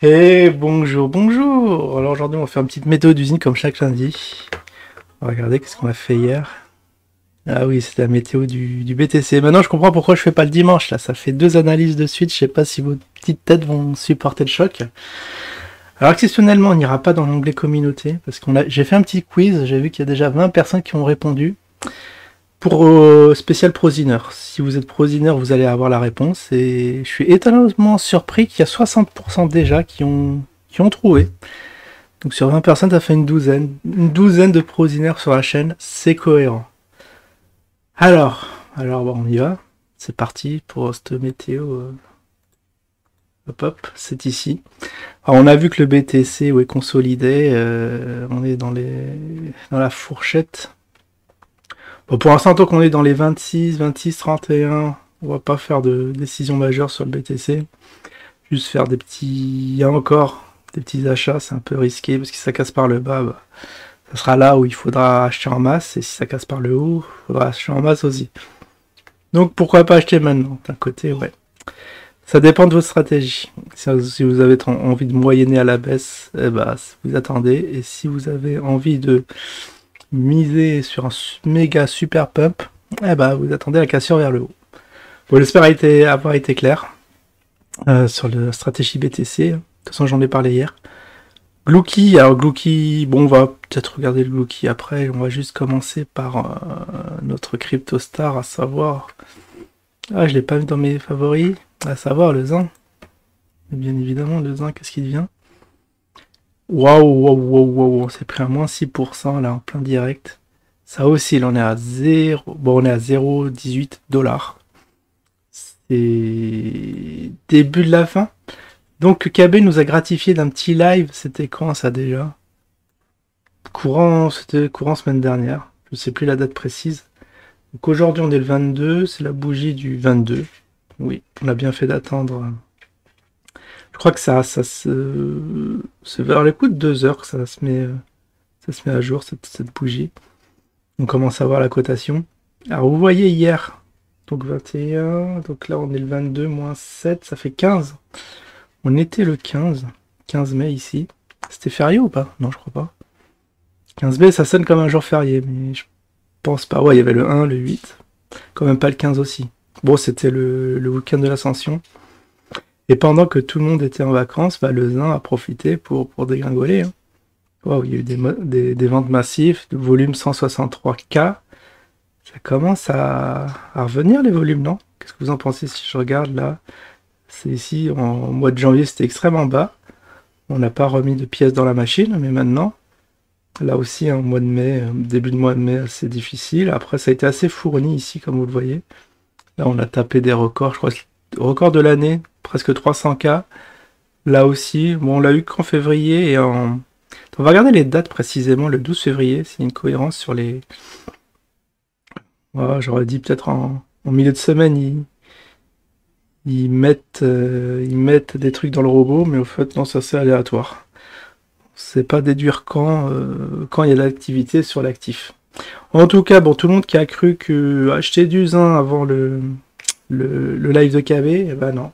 Et bonjour, bonjour. Alors aujourd'hui on va faire une petite météo d'usine comme chaque lundi. Regardez qu'est-ce qu'on a fait hier. Ah oui, c'était la météo du BTC. Maintenant je comprends pourquoi je fais pas le dimanche là. Ça fait 2 analyses de suite. Je sais pas si vos petites têtes vont supporter le choc. Alors exceptionnellement on n'ira pas dans l'onglet communauté parce j'ai fait un petit quiz. J'ai vu qu'il y a déjà 20 personnes qui ont répondu. Pour spécial Proziner. Si vous êtes Proziner, vous allez avoir la réponse. Et je suis étonnamment surpris qu'il y a 60% déjà qui ont trouvé. Donc sur 20 personnes, ça fait une douzaine. Une douzaine de Proziner sur la chaîne. C'est cohérent. Alors bon, on y va. C'est parti pour cette météo. Hop hop, c'est ici. Alors on a vu que le BTC est consolidé. On est dans la fourchette. Bon, pour l'instant, tant qu'on est dans les 26, 31, on va pas faire de décision majeure sur le BTC. Juste faire des petits... Il y a encore des petits achats, c'est un peu risqué, parce que si ça casse par le bas, bah, ça sera là où il faudra acheter en masse, et si ça casse par le haut, il faudra acheter en masse aussi. Donc pourquoi pas acheter maintenant, d'un côté, ouais. Ça dépend de votre stratégie. Si vous avez envie de moyenner à la baisse, eh bah, vous attendez, et si vous avez envie de miser sur un méga super pump, eh ben, vous attendez la cassure vers le haut. Bon, j'espère avoir été clair sur la stratégie BTC. De toute façon, j'en ai parlé hier. Glucky, alors Glucky, bon, on va peut-être regarder le Glucky après. On va juste commencer par notre CryptoStar, à savoir... Ah, je l'ai pas mis dans mes favoris. À savoir le Zin. Bien évidemment, le Zin, qu'est-ce qu'il devient? Waouh, on s'est pris à moins 6% là en plein direct. Ça oscille, on est à 0. Bon, on est à 0,18 $. C'est début de la fin. Donc KB nous a gratifié d'un petit live. C'était quand ça déjà? C'était courant semaine dernière. Je sais plus la date précise. Donc aujourd'hui on est le 22, c'est la bougie du 22. Oui, on a bien fait d'attendre. Je crois que c'est vers les coups de 2 heures que ça se met à jour, cette bougie. On commence à voir la cotation. Alors, vous voyez hier, donc 21, donc là, on est le 22, moins 7, ça fait 15. On était le 15 mai ici. C'était férié ou pas? Non, je crois pas. 15 mai, ça sonne comme un jour férié, mais je pense pas. Ouais, il y avait le 1, le 8. Quand même pas le 15 aussi. Bon, c'était le week-end de l'Ascension. Et pendant que tout le monde était en vacances, bah, le Zin a profité pour dégringoler. Hein. Wow, il y a eu des ventes massives, de volume 163K. Ça commence à revenir les volumes, non? Qu'est-ce que vous en pensez si je regarde là? C'est ici, en mois de janvier, c'était extrêmement bas. On n'a pas remis de pièces dans la machine, mais maintenant, là aussi, en mois de mai, début de mois de mai, c'est difficile. Après, ça a été assez fourni ici, comme vous le voyez. Là, on a tapé des records, je crois, record de l'année, presque 300K. Là aussi, bon, on l'a eu qu'en février et en... On va regarder les dates précisément, le 12 février, s'il y a une cohérence sur les... Oh, j'aurais dit peut-être en milieu de semaine, ils mettent des trucs dans le robot, mais au fait, non, ça c'est aléatoire. On sait pas déduire quand il y a de l'activité sur l'actif. En tout cas, bon, tout le monde qui a cru que acheter du Zin avant le live de KB, eh ben non.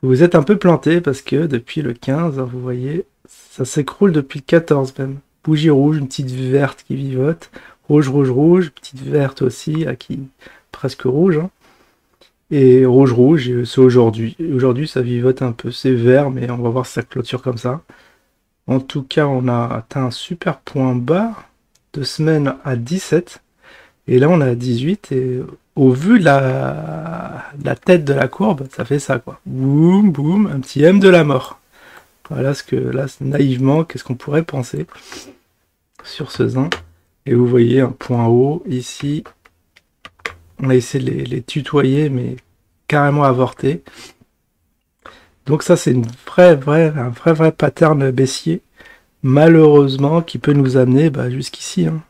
Vous êtes un peu planté parce que depuis le 15, vous voyez, ça s'écroule depuis le 14 même. Bougie rouge, une petite verte qui vivote. Rouge, rouge, rouge. Petite verte aussi, qui presque rouge. Hein. Et rouge, rouge, c'est aujourd'hui. Aujourd'hui, ça vivote un peu. C'est vert, mais on va voir si ça clôture comme ça. En tout cas, on a atteint un super point bas de semaine à 17. Et là, on est à 18. Et au vu de la tête de la courbe, ça fait ça, quoi. Boum, boum, un petit M de la mort. Voilà ce que, là, naïvement, qu'est-ce qu'on pourrait penser sur ce Zin. Et vous voyez un point haut, ici. On a essayé de les tutoyer, mais carrément avorté. Donc ça, c'est un vrai pattern baissier, malheureusement, qui peut nous amener jusqu'ici, hein.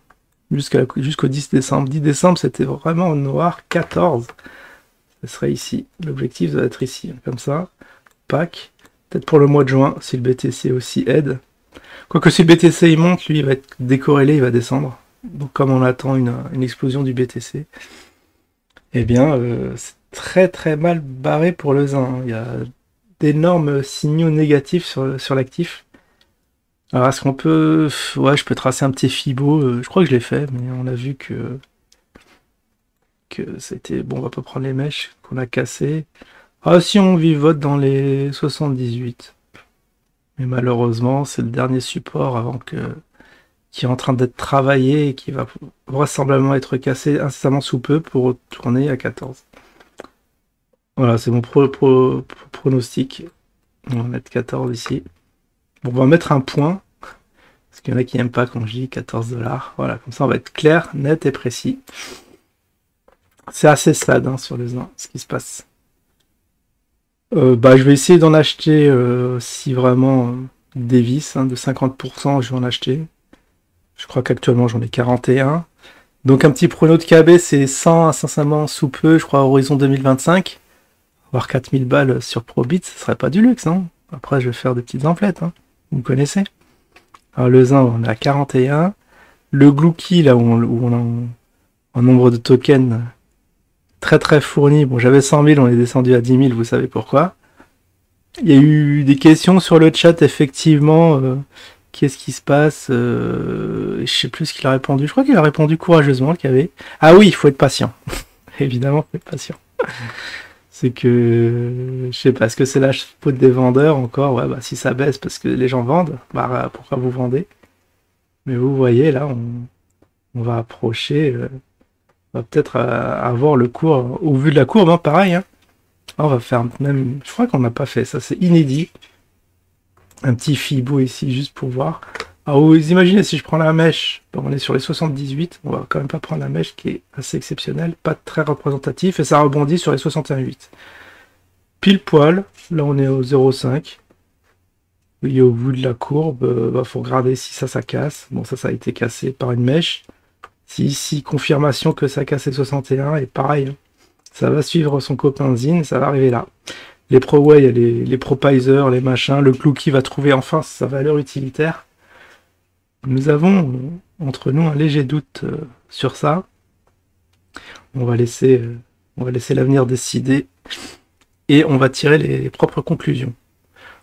Jusqu'au 10 décembre. 10 décembre, c'était vraiment noir. 14, ce serait ici. L'objectif doit être ici, comme ça. Pack. Peut-être pour le mois de juin, si le BTC aussi aide. Quoique si le BTC il monte, lui, il va être décorrélé, il va descendre. Donc comme on attend une explosion du BTC, eh bien c'est très très mal barré pour le zin. Il y a d'énormes signaux négatifs sur l'actif. Alors est-ce qu'on peut... Ouais, je peux tracer un petit Fibo, je crois que je l'ai fait, mais on a vu que c'était... Bon, on va pas prendre les mèches qu'on a cassées. Ah si, on vivote dans les 78. Mais malheureusement, c'est le dernier support avant qui est en train d'être travaillé et qui va vraisemblablement être cassé incessamment sous peu pour retourner à 14. Voilà, c'est mon pronostic. On va mettre 14 ici. Bon, on va mettre un point. Parce qu'il y en a qui n'aiment pas quand je dis 14$. Voilà, comme ça on va être clair, net et précis. C'est assez sad hein, sur les uns, ce qui se passe. Je vais essayer d'en acheter si vraiment des vis, hein, de 50%, je vais en acheter. Je crois qu'actuellement j'en ai 41. Donc un petit prono de KB, c'est 100 à 500 sous peu, je crois, à horizon 2025. Avoir 4000 balles sur Probit, ce serait pas du luxe, hein. Après, je vais faire des petites emplettes, hein. Vous connaissez. Alors le zin, on est à 41. Le Glouki, là où on a un nombre de tokens très très fourni. Bon, j'avais 100 000, on est descendu à 10 000, vous savez pourquoi. Il y a eu des questions sur le chat, effectivement. Qu'est-ce qui se passe je sais plus ce qu'il a répondu. Je crois qu'il a répondu courageusement, le KV. Ah oui, il faut être patient. Évidemment, il faut être patient. C'est que... Je sais pas, est-ce que c'est la faute des vendeurs encore? Ouais, bah si ça baisse parce que les gens vendent, bah pourquoi vous vendez? Mais vous voyez, là, on va approcher... on va peut-être avoir le cours... Au vu de la courbe, hein, pareil, hein. On va faire même... Je crois qu'on n'a pas fait ça, c'est inédit. Un petit Fibo ici, juste pour voir. Alors, vous imaginez, si je prends la mèche, bon, on est sur les 78, on va quand même pas prendre la mèche qui est assez exceptionnelle, pas très représentatif, et ça rebondit sur les 61,8. Pile poil, là on est au 0,5. Et au bout de la courbe, faut regarder si ça casse. Bon, ça a été cassé par une mèche. Si ici, confirmation que ça casse les 61, et pareil, hein, ça va suivre son copain Zine, ça va arriver là. Les ProWay, les Propizer, les machins, le Glouki va trouver enfin sa valeur utilitaire. Nous avons entre nous un léger doute sur ça. On va laisser l'avenir décider et on va tirer les propres conclusions.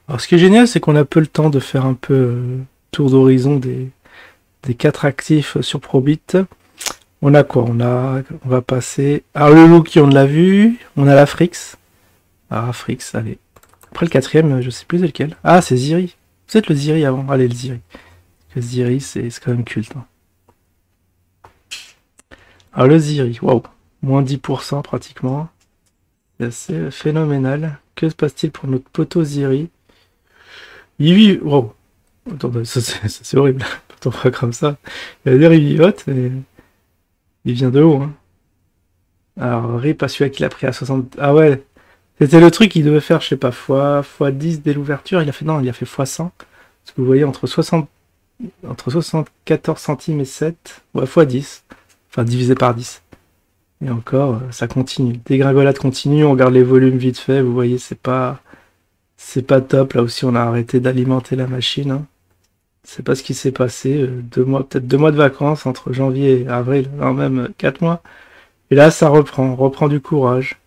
Alors ce qui est génial, c'est qu'on a peu le temps de faire un peu tour d'horizon des 4 actifs sur Probit. On a quoi? On va passer... Alors le Loki, on l'a vu. On a la Frix. Ah, Frix, allez. Après le 4ème, je sais plus c'est lequel. Ah, c'est Ziri. Peut-être le Ziri avant. Allez, le Ziri. Le Ziri, c'est quand même culte. Hein. Alors le Ziri, waouh. Moins 10% pratiquement. C'est assez phénoménal. Que se passe-t-il pour notre poteau Ziri? Il vit... Waouh. Attends, ça c'est horrible. Quand on voit comme ça. Il va dire il vivote, mais... Il vient de haut. Hein. Alors, RIP à celui-là qu'il a pris à 60... Ah ouais. C'était le truc qu'il devait faire, je sais pas, x10 dès l'ouverture. Il a fait non, il a fait x100. Parce que vous voyez, entre 74 centimes et 7, ouais, x10. Enfin, divisé par 10. Et encore, ça continue. Dégringolade continue, on regarde les volumes vite fait. Vous voyez, c'est pas top. Là aussi, on a arrêté d'alimenter la machine. Hein. C'est pas ce qui s'est passé. Peut-être 2 mois de vacances entre janvier et avril. Non, même 4 mois. Et là, ça reprend du courage.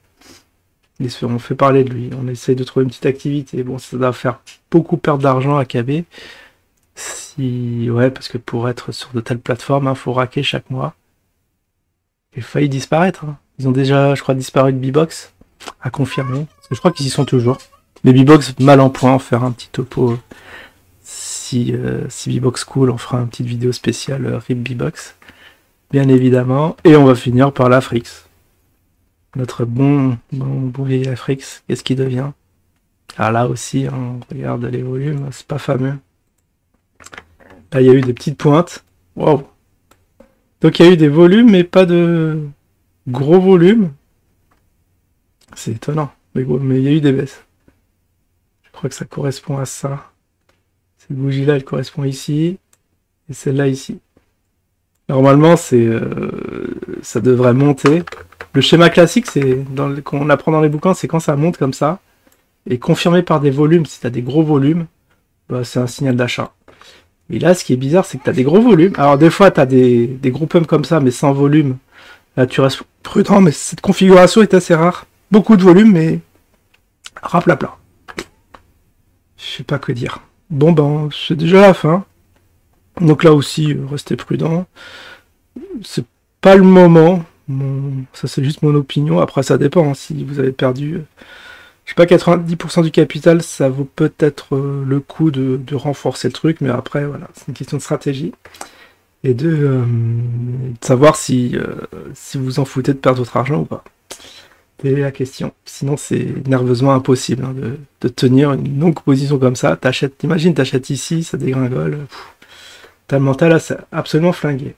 On fait parler de lui. On essaye de trouver une petite activité. Bon, ça va faire beaucoup perdre d'argent à KB. Ouais, parce que pour être sur de telles plateformes, il faut raquer chaque mois. Il a failli disparaître. Hein. Ils ont déjà, je crois, disparu de B-Box. À confirmer. Parce que je crois qu'ils y sont toujours. Les B-Box, mal en point, faire un petit topo. Si B-Box cool, on fera une petite vidéo spéciale RIP B-Box. Bien évidemment. Et on va finir par la Frix. Notre bon vieil Afrix, qu'est-ce qu'il devient? Ah là aussi, hein, on regarde les volumes, c'est pas fameux. Là, il y a eu des petites pointes. Waouh! Donc il y a eu des volumes, mais pas de gros volumes. C'est étonnant. Mais il y a eu des baisses. Je crois que ça correspond à ça. Cette bougie-là, elle correspond ici. Et celle-là ici. Normalement, ça devrait monter. Le schéma classique, c'est qu'on apprend dans les bouquins, c'est quand ça monte comme ça, et confirmé par des volumes, si tu as des gros volumes, bah, c'est un signal d'achat. Et là, ce qui est bizarre, c'est que tu as des gros volumes. Alors, des fois, tu as des gros pumps comme ça, mais sans volume. Là, tu restes prudent, mais cette configuration est assez rare. Beaucoup de volume, mais raplapla. Je sais pas que dire. Bon, ben, c'est déjà la fin. Donc là aussi, restez prudent. C'est pas le moment. Ça, c'est juste mon opinion. Après, ça dépend. Hein. Si vous avez perdu, je sais pas, 90% du capital, ça vaut peut-être le coup de renforcer le truc. Mais après, voilà, c'est une question de stratégie. Et de savoir si vous en foutez de perdre votre argent ou pas. C'est la question. Sinon, c'est nerveusement impossible hein, de tenir une longue position comme ça. T'imagines, t'achètes ici, ça dégringole. T'as le mental, là, c'est absolument flingué.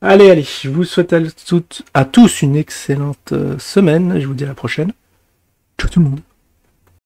Allez, je vous souhaite à tous une excellente semaine. Je vous dis à la prochaine. Ciao tout le monde.